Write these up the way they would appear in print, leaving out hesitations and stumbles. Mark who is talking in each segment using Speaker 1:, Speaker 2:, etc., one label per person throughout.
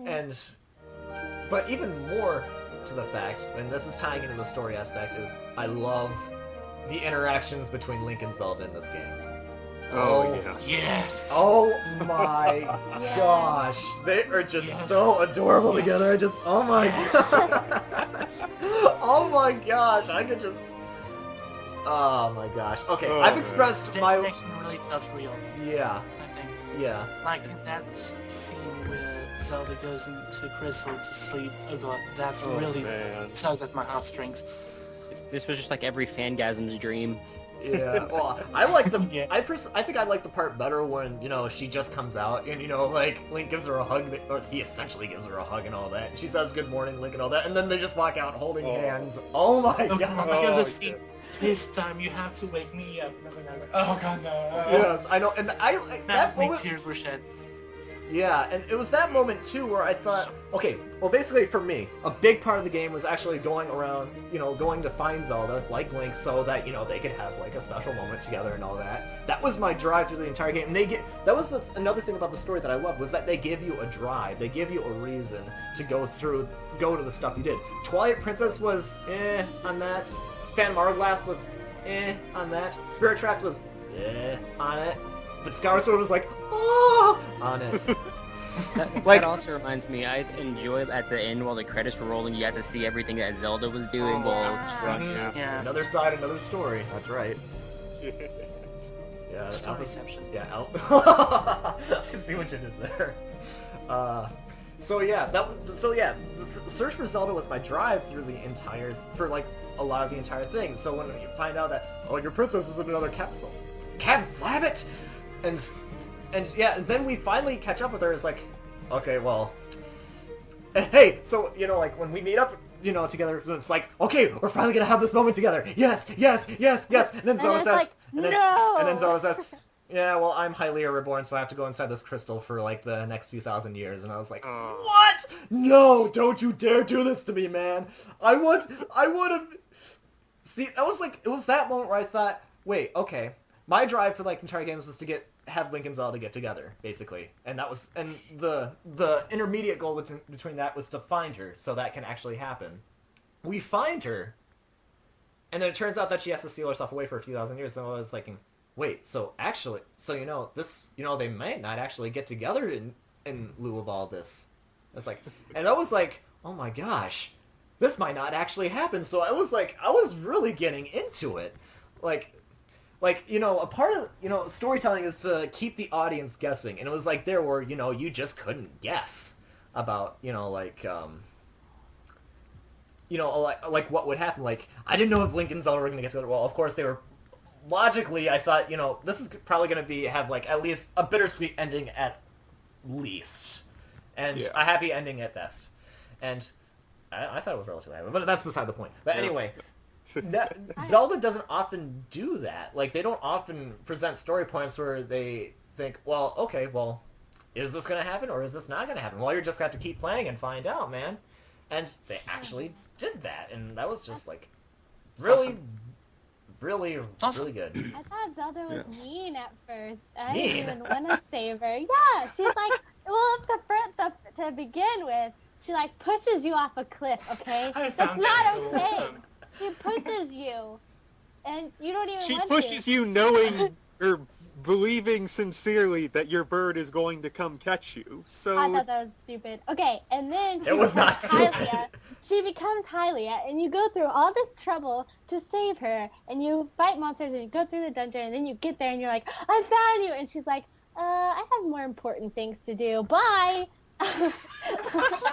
Speaker 1: And, but even more to the fact, and this is tying into the story aspect, is I love the interactions between Link and Zelda in this game.
Speaker 2: Oh, yes.
Speaker 3: Yes!
Speaker 1: Oh my
Speaker 4: Yeah.
Speaker 1: gosh. They are just
Speaker 3: Yes.
Speaker 1: so adorable
Speaker 3: Yes.
Speaker 1: together. I just, oh my
Speaker 3: Yes.
Speaker 1: god. Oh my gosh. I could just, oh my gosh. Okay,
Speaker 2: Oh,
Speaker 1: I've
Speaker 2: man.
Speaker 1: expressed
Speaker 3: That
Speaker 1: my,
Speaker 3: connection really felt real,
Speaker 1: yeah,
Speaker 3: I think.
Speaker 1: yeah.
Speaker 3: Like in that scene where Zelda goes into the crystal to sleep. Oh god, that's
Speaker 2: Oh,
Speaker 3: really
Speaker 2: man.
Speaker 3: tugged at my heartstrings.
Speaker 5: This was just like every fangasm's dream.
Speaker 1: Yeah, well, I like the.
Speaker 3: Yeah.
Speaker 1: I think I like the part better when she just comes out and like Link gives her a hug, or he essentially gives her a hug and all that. She says good morning, Link, and all that, and then they just walk out holding hands. Oh my
Speaker 3: Oh,
Speaker 1: god!
Speaker 3: look at
Speaker 2: Oh,
Speaker 3: the scene. This time you have to wake me up. Oh god, no.
Speaker 1: Yes, I know, and that
Speaker 3: That many
Speaker 1: moment.
Speaker 3: tears were shed.
Speaker 1: Yeah, and it was that moment too where I thought, okay, well basically for me, a big part of the game was actually going around, going to find Zelda, like Link, so that, they could have like a special moment together and all that. That was my drive through the entire game, and that was another thing about the story that I loved, was that they give you a drive, they give you a reason to go to the stuff you did. Twilight Princess was on that, Phantom Hourglass was on that, Spirit Tracks was on it, but Skyward Sword was like, oh, on it.
Speaker 5: That also reminds me, I enjoyed at the end while the credits were rolling, you got to see everything that Zelda was doing.
Speaker 1: Oh,
Speaker 5: Well,
Speaker 1: that's right, yeah.
Speaker 3: Yeah.
Speaker 1: Another side, another story. That's right. Yeah.
Speaker 3: Storyception.
Speaker 1: Yeah. I see what you did there. The search for Zelda was my drive through for like a lot of the entire thing. So when you find out that your princess is in another capsule, Cab Flabbit, and then we finally catch up with her. It's like, okay, well, hey, so like when we meet up, together, it's like, okay, we're finally gonna have this moment together. Yes, yes, yes, yes. And then Zelda
Speaker 4: it's
Speaker 1: says,
Speaker 4: like,
Speaker 1: and then,
Speaker 4: no.
Speaker 1: and then Zelda says, yeah, well, I'm Hylia reborn, so I have to go inside this crystal for like the next few thousand years. And I was like, what? No, don't you dare do this to me, man. I would have. See, it was that moment where I thought, wait, okay. My drive for like entire games was to have Link and Zelda get together, basically, and the intermediate goal between that was to find her, so that can actually happen. We find her, and then it turns out that she has to seal herself away for a few thousand years. And I was thinking, wait, so they might not actually get together in lieu of all this. It's like, and I was like, oh my gosh, this might not actually happen. So I was really getting into it, a part of, storytelling is to keep the audience guessing. And it was like there where, you just couldn't guess about, like what would happen. Like, I didn't know if Link and Zelda were going to get together. Well, of course they were. Logically, I thought, this is probably going to have, like, at least a bittersweet ending at least. And a happy ending at best. And I thought it was relatively happy, but that's beside the point. But anyway... Zelda doesn't often do that. Like, they don't often present story points where they think, well, okay, well, is this going to happen or is this not going to happen? Well, you just have to keep playing and find out, man. And they actually did that, and that was just, like, really,
Speaker 3: Awesome.
Speaker 1: really,
Speaker 3: Awesome.
Speaker 1: really good.
Speaker 4: I thought Zelda was mean at first. I
Speaker 1: Mean?
Speaker 4: didn't even want to save her. Yeah, she's like, well, to begin with, she like pushes you off a cliff, okay?
Speaker 3: I
Speaker 4: That's
Speaker 3: found
Speaker 4: not
Speaker 3: that so
Speaker 4: okay.
Speaker 3: awesome.
Speaker 4: She pushes you, and you don't even
Speaker 2: She
Speaker 4: want
Speaker 2: pushes
Speaker 4: to.
Speaker 2: you knowing or believing sincerely that your bird is going to come catch you. So
Speaker 4: I thought that was stupid. Okay, and then she
Speaker 1: It was
Speaker 4: becomes
Speaker 1: not stupid.
Speaker 4: Hylia. She becomes Hylia, and you go through all this trouble to save her, and you fight monsters, and you go through the dungeon, and then you get there, and you're like, I found you! And she's like, I have more important things to do. Bye!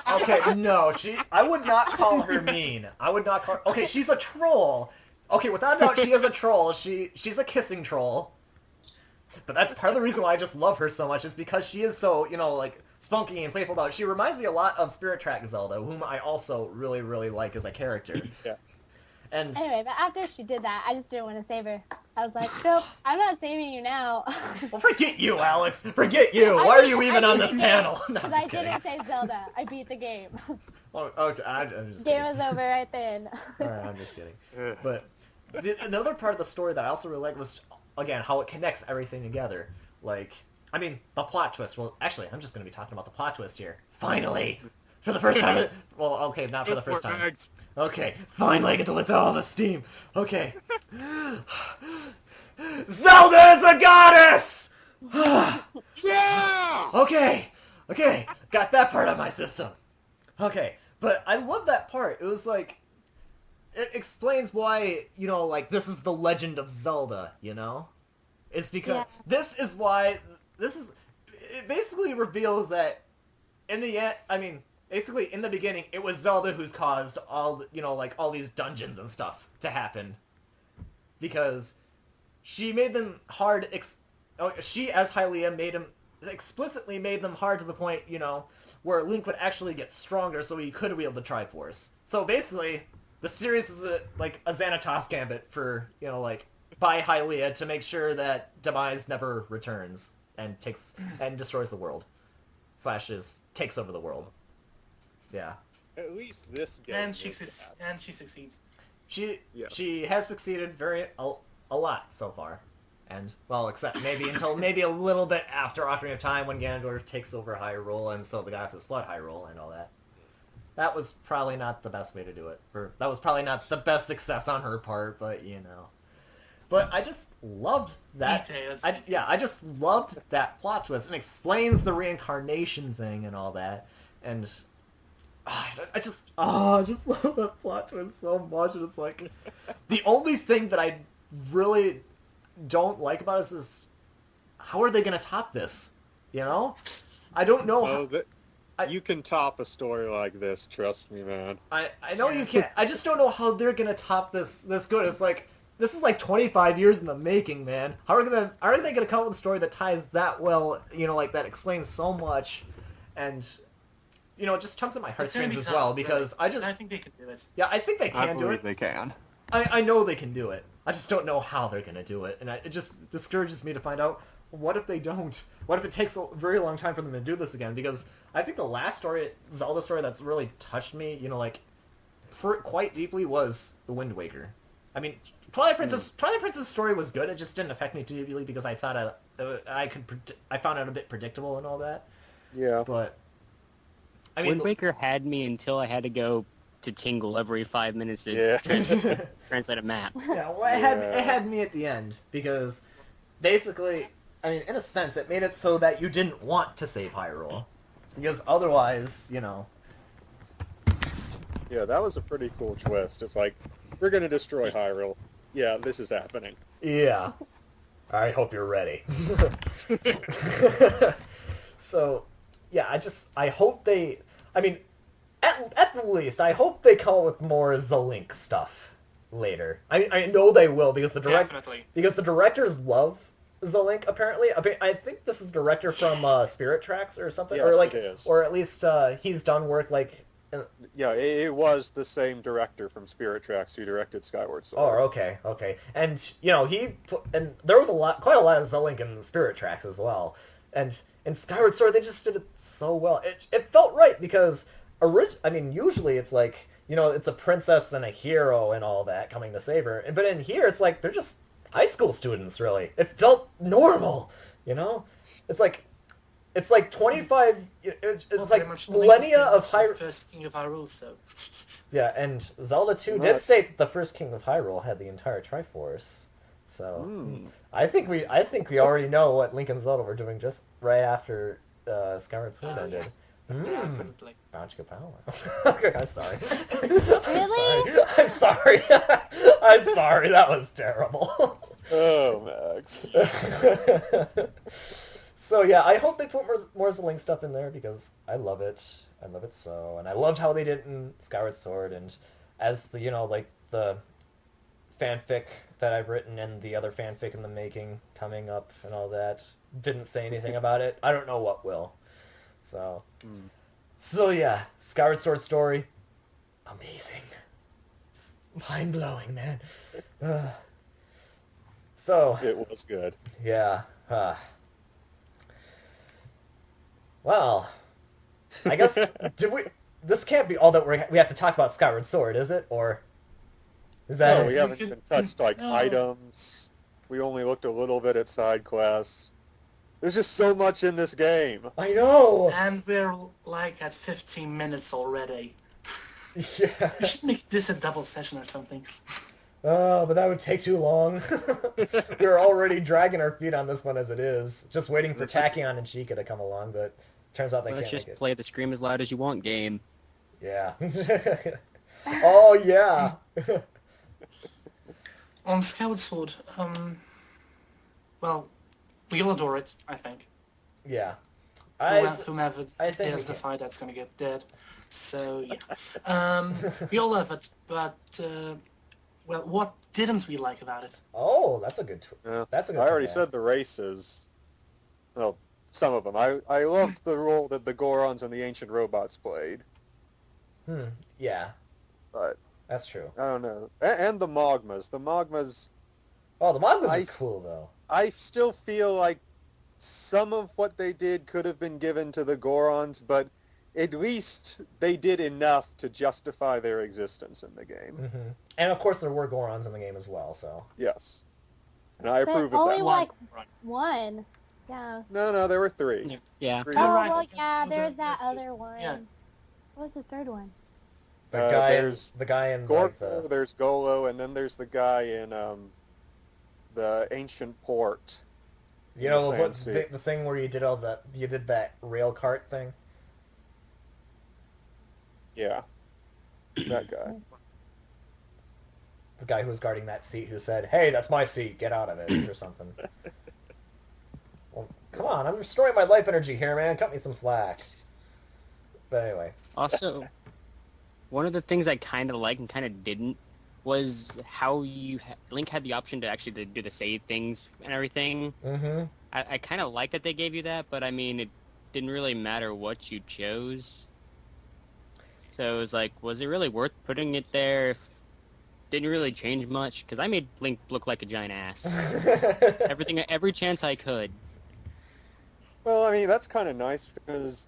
Speaker 1: Okay, no, I would not call her mean. I would not call her... Okay, she's a troll. Okay, without a doubt, she is a troll. She's a kissing troll. But that's part of the reason why I just love her so much, is because she is so, like, spunky and playful about it. She reminds me a lot of Spirit Track Zelda, whom I also really, really like as a character.
Speaker 2: Yeah.
Speaker 1: And
Speaker 4: Anyway, but after she did that, I just didn't want to save her. I was like, nope, I'm not saving you now.
Speaker 1: well, forget you, Alex. Forget you. Why are you even on this panel? No, I'm
Speaker 4: Because I
Speaker 1: just kidding.
Speaker 4: didn't save Zelda. I beat the game.
Speaker 1: Oh, okay, I'm just
Speaker 4: Game
Speaker 1: kidding.
Speaker 4: was over right then.
Speaker 1: Alright, I'm just kidding.
Speaker 2: Ugh.
Speaker 1: But another part of the story that I also really like was, again, how it connects everything together. Like, I mean, the plot twist. Well, actually, I'm just going to be talking about the plot twist here. Finally! For the first time. Well, okay, not for the first time.
Speaker 2: Mags.
Speaker 1: Okay, finally I get to let out all the steam. Okay. Zelda is a goddess!
Speaker 2: Yeah!
Speaker 1: Okay, got that part of my system. Okay, but I love that part. It was like, it explains why, you know, like, this is the legend of Zelda, you know? It's because, it basically reveals that, in the end, I mean, basically, in the beginning, it was Zelda who's caused all, you know, like, all these dungeons and stuff to happen. Because she made them hard, she, as Hylia, explicitly made them hard to the point, you know, where Link would actually get stronger so he could wield the Triforce. So basically, the series is like a Xanatos gambit for, you know, like, by Hylia to make sure that Demise never returns and destroys the world. Takes over the world. Yeah.
Speaker 2: At least this game.
Speaker 3: And she succeeds.
Speaker 1: She has succeeded a lot so far. And, well, except maybe until maybe a little bit after Ocarina of Time when Ganondorf takes over Hyrule and so the goddesses flood Hyrule and all that. That was probably not the best way to do it. That was probably not the best success on her part, but, you know. But I just loved that. I just loved that plot twist and explains the reincarnation thing and all that. And I just love that plot twist so much. And it's like the only thing that I really don't like about it is how are they going to top this? You know, I don't know.
Speaker 2: You can top a story like this. Trust me, man.
Speaker 1: I know you can. I just don't know how they're going to top this good. It's like. This is like 25 years in the making, man. How are they gonna come up with a story that ties that well, you know, like that explains so much, and you know, it just tugs at my heartstrings as well because really.
Speaker 3: I think they can do it.
Speaker 1: Yeah, I think they can do it.
Speaker 2: I believe they can.
Speaker 1: I know they can do it. I just don't know how they're gonna do it, and it just discourages me to find out what if they don't. What if it takes a very long time for them to do this again? Because I think the last Zelda story that's really touched me, you know, like quite deeply was the Wind Waker. I mean. Twilight Princess' story was good. It just didn't affect me deeply because I thought I found it a bit predictable and all that.
Speaker 2: Yeah.
Speaker 1: But I mean,
Speaker 5: Wind Waker had me until I had to go to Tingle every 5 minutes to translate a map.
Speaker 1: Yeah, well, it had me at the end because basically, I mean, in a sense, it made it so that you didn't want to save Hyrule because otherwise, you know.
Speaker 2: Yeah, that was a pretty cool twist. It's like we're gonna destroy Hyrule. Yeah, this is happening.
Speaker 1: Yeah. I hope you're ready. So, yeah, I hope they... I mean, at the least, I hope they come up with more Zelink stuff later. I know they will, because the directors love Zelink, apparently. I think this is the director from Spirit Tracks or something.
Speaker 2: Yes,
Speaker 1: or like,
Speaker 2: it is.
Speaker 1: Or at least he's done work like...
Speaker 2: Yeah, it was the same director from Spirit Tracks who directed Skyward Sword.
Speaker 1: Oh, okay. And, you know, and there was quite a lot of Zelink in Spirit Tracks as well. And in Skyward Sword, they just did it so well. It felt right, because, usually it's like, you know, it's a princess and a hero and all that coming to save her. But in here, it's like, they're just high school students, really. It felt normal, you know? It's like 25. It's like millennia of Hyrule.
Speaker 3: First king of Hyrule, so.
Speaker 1: Yeah, and Zelda 2 did state that the first king of Hyrule had the entire Triforce. So I think we already know what Link and Zelda were doing just right after Skyward Sword ended.
Speaker 3: Definitely.
Speaker 1: I'm sorry.
Speaker 4: Really?
Speaker 1: I'm sorry. I'm sorry. That was terrible.
Speaker 2: Oh, Max.
Speaker 1: So yeah, I hope they put more Zelink stuff in there because I love it. I love it so, and I loved how they did it in Skyward Sword. And as the the fanfic that I've written and the other fanfic in the making coming up and all that didn't say anything about it. I don't know what will. So, so yeah, Skyward Sword story, amazing, mind blowing, man. So
Speaker 2: it was good.
Speaker 1: Yeah. Well, I guess this can't be all that we have to talk about Skyward Sword, is it? Or is that?
Speaker 2: No, we haven't even touched items. We only looked a little bit at side quests. There's just so much in this game.
Speaker 1: I know!
Speaker 3: And we're like at 15 minutes already.
Speaker 1: Yeah.
Speaker 3: We should make this a double session or something.
Speaker 1: Oh, but that would take too long. We're already dragging our feet on this one as it is. Just waiting for Tachyon and Sheikah to come along, but turns out they
Speaker 5: Let's
Speaker 1: can't
Speaker 5: just
Speaker 1: make it.
Speaker 5: play the scream as loud as you want game.
Speaker 1: Yeah. Oh, yeah.
Speaker 3: On Skyward Sword, well, we all adore it, I think.
Speaker 1: Yeah.
Speaker 3: Whomever
Speaker 1: I think
Speaker 3: dares
Speaker 1: we
Speaker 3: the
Speaker 1: can.
Speaker 3: fight, that's gonna get dead. So, yeah. We all love it, but, well, what didn't we like about it?
Speaker 1: Oh, that's a good...
Speaker 2: Yeah.
Speaker 1: That's a good...
Speaker 2: I already
Speaker 1: twist.
Speaker 2: said the races. Well, some of them. I loved the role that the Gorons and the ancient robots played,
Speaker 1: Yeah,
Speaker 2: but
Speaker 1: that's true.
Speaker 2: I don't know. And the Magmas. The Magmas,
Speaker 1: Oh, the Magmas are cool, though.
Speaker 2: I still feel like some of what they did could have been given to the Gorons, but at least they did enough to justify their existence in the game.
Speaker 1: Mm-hmm. And, of course, there were Gorons in the game as well, so...
Speaker 2: Yes. And I
Speaker 4: But
Speaker 2: approve of
Speaker 4: only
Speaker 2: that.
Speaker 4: like
Speaker 3: Right.
Speaker 4: one. Yeah.
Speaker 2: No, there were 3.
Speaker 5: Yeah.
Speaker 2: Three.
Speaker 4: Oh,
Speaker 3: right.
Speaker 4: well, yeah,
Speaker 3: No,
Speaker 4: there's
Speaker 3: that's
Speaker 4: that
Speaker 3: just-
Speaker 4: other one.
Speaker 3: yeah.
Speaker 4: What was the third one?
Speaker 1: The guy in...
Speaker 2: There's
Speaker 1: The guy in...
Speaker 2: Gorko,
Speaker 1: Like,
Speaker 2: there's Golo, and then there's the guy in the ancient port.
Speaker 1: you know,
Speaker 2: the
Speaker 1: what,
Speaker 2: Sand Sea.
Speaker 1: the thing where you did all the... You did that rail cart thing?
Speaker 2: Yeah. That guy.
Speaker 1: The guy who was guarding that seat who said, "Hey, that's my seat, get out of it," or something. Well, come on, I'm restoring my life energy here, man. Cut me some slack. But anyway.
Speaker 5: Also, one of the things I kind of liked and kind of didn't was how Link had the option to actually do the save things and everything.
Speaker 1: Mm-hmm.
Speaker 5: I kind of like that they gave you that, but I mean, it didn't really matter what you chose. So it was like, was it really worth putting it there? Didn't really change much, because I made Link look like a giant ass. Every chance I could.
Speaker 2: Well, I mean, that's kind of nice, because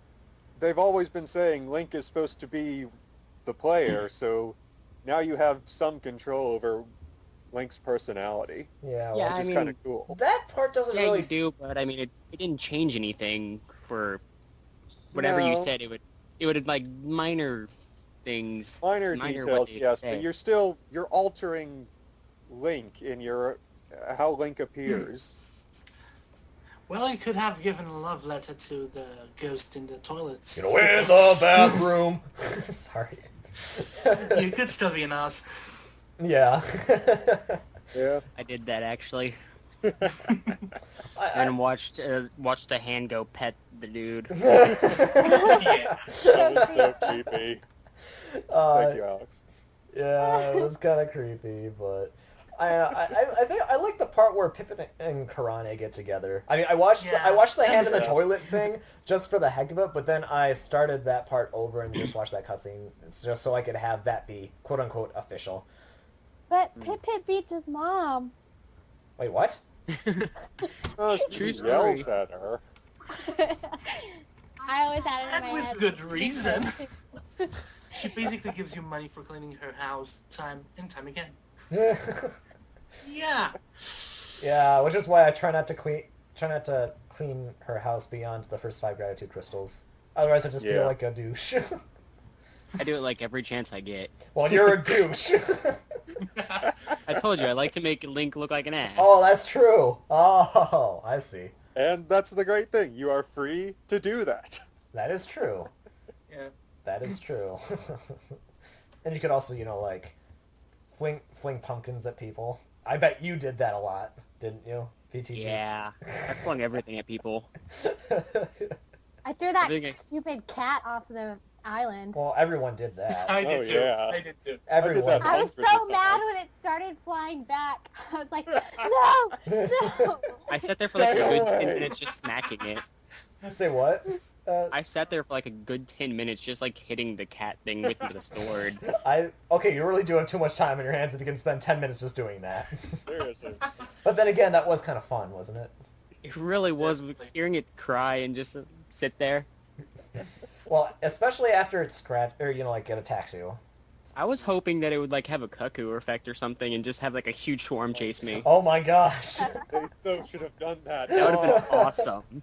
Speaker 2: they've always been saying Link is supposed to be the player, so now you have some control over Link's personality,
Speaker 1: Yeah, well,
Speaker 5: Yeah,
Speaker 2: which
Speaker 5: I
Speaker 2: is
Speaker 5: mean-
Speaker 2: kind of cool.
Speaker 1: that part doesn't
Speaker 5: Yeah,
Speaker 1: really...
Speaker 5: you do, but I mean, it didn't change anything for whatever you
Speaker 2: No.
Speaker 5: said. It would like minor things.
Speaker 2: Minor
Speaker 5: what
Speaker 2: details,
Speaker 5: they
Speaker 2: yes,
Speaker 5: say.
Speaker 2: but you're altering Link in your how Link appears.
Speaker 3: Well, you could have given a love letter to the ghost in the toilets.
Speaker 1: Get away in the bathroom! Sorry.
Speaker 3: You could still be an ass.
Speaker 1: Yeah.
Speaker 2: Yeah.
Speaker 5: I did that actually,
Speaker 1: I,
Speaker 5: and watched the hand go pet the dude.
Speaker 3: Yeah.
Speaker 2: That was so creepy. Thank you, Alex.
Speaker 1: Yeah, it was kind of creepy, but I think I like the part where Pippin and Karane get together. I mean, I watched the hand in the
Speaker 2: Yeah.
Speaker 1: toilet thing just for the heck of it, but then I started that part over and just watched that cutscene just so I could have that be quote unquote official.
Speaker 4: But Pip beats his mom.
Speaker 1: Wait, what?
Speaker 2: Oh,
Speaker 5: True
Speaker 2: she
Speaker 5: story.
Speaker 2: yells at her.
Speaker 4: I always had it in
Speaker 3: And
Speaker 4: my
Speaker 3: with
Speaker 4: head.
Speaker 3: good reason. She basically gives you money for cleaning her house time and time again. Yeah.
Speaker 1: Yeah, which is why I try not to clean her house beyond the first 5 gratitude crystals. Otherwise, I just feel
Speaker 2: Yeah.
Speaker 1: like a douche.
Speaker 5: I do it like every chance I get.
Speaker 1: Well, you're a douche.
Speaker 5: I told you I like to make Link look like an ass.
Speaker 1: Oh, that's true. Oh, I see.
Speaker 2: And that's the great thing. You are free to do that.
Speaker 1: That is true.
Speaker 3: Yeah.
Speaker 1: That is true. And you could also, like, fling pumpkins at people. I bet you did that a lot, didn't you, PTG?
Speaker 5: Yeah, I flung everything at people.
Speaker 4: I threw that
Speaker 5: I think
Speaker 4: stupid cat off the island.
Speaker 1: Well, everyone did that.
Speaker 3: I did
Speaker 2: Oh,
Speaker 3: too.
Speaker 2: yeah.
Speaker 3: I did too.
Speaker 1: Everyone.
Speaker 2: that.
Speaker 4: I was
Speaker 2: hundreds
Speaker 4: so
Speaker 2: of
Speaker 4: mad
Speaker 2: times.
Speaker 4: when it started flying back. I was like, no, no.
Speaker 5: I sat there for like a good 10
Speaker 2: Dang.
Speaker 5: minutes just smacking it.
Speaker 1: Say what?
Speaker 5: I sat there for like a good 10 minutes just like hitting the cat thing with the sword.
Speaker 1: Okay, you really do have too much time in your hands if you can spend 10 minutes just doing that.
Speaker 2: Seriously.
Speaker 1: But then again, that was kind of fun, wasn't it?
Speaker 5: It really was, hearing it cry and just sit there.
Speaker 1: Well, especially after it get attacks you.
Speaker 5: I was hoping that it would like have a cuckoo effect or something and just have like a huge swarm chase me.
Speaker 1: Oh my gosh.
Speaker 2: They so should have done that.
Speaker 5: That would have been awesome.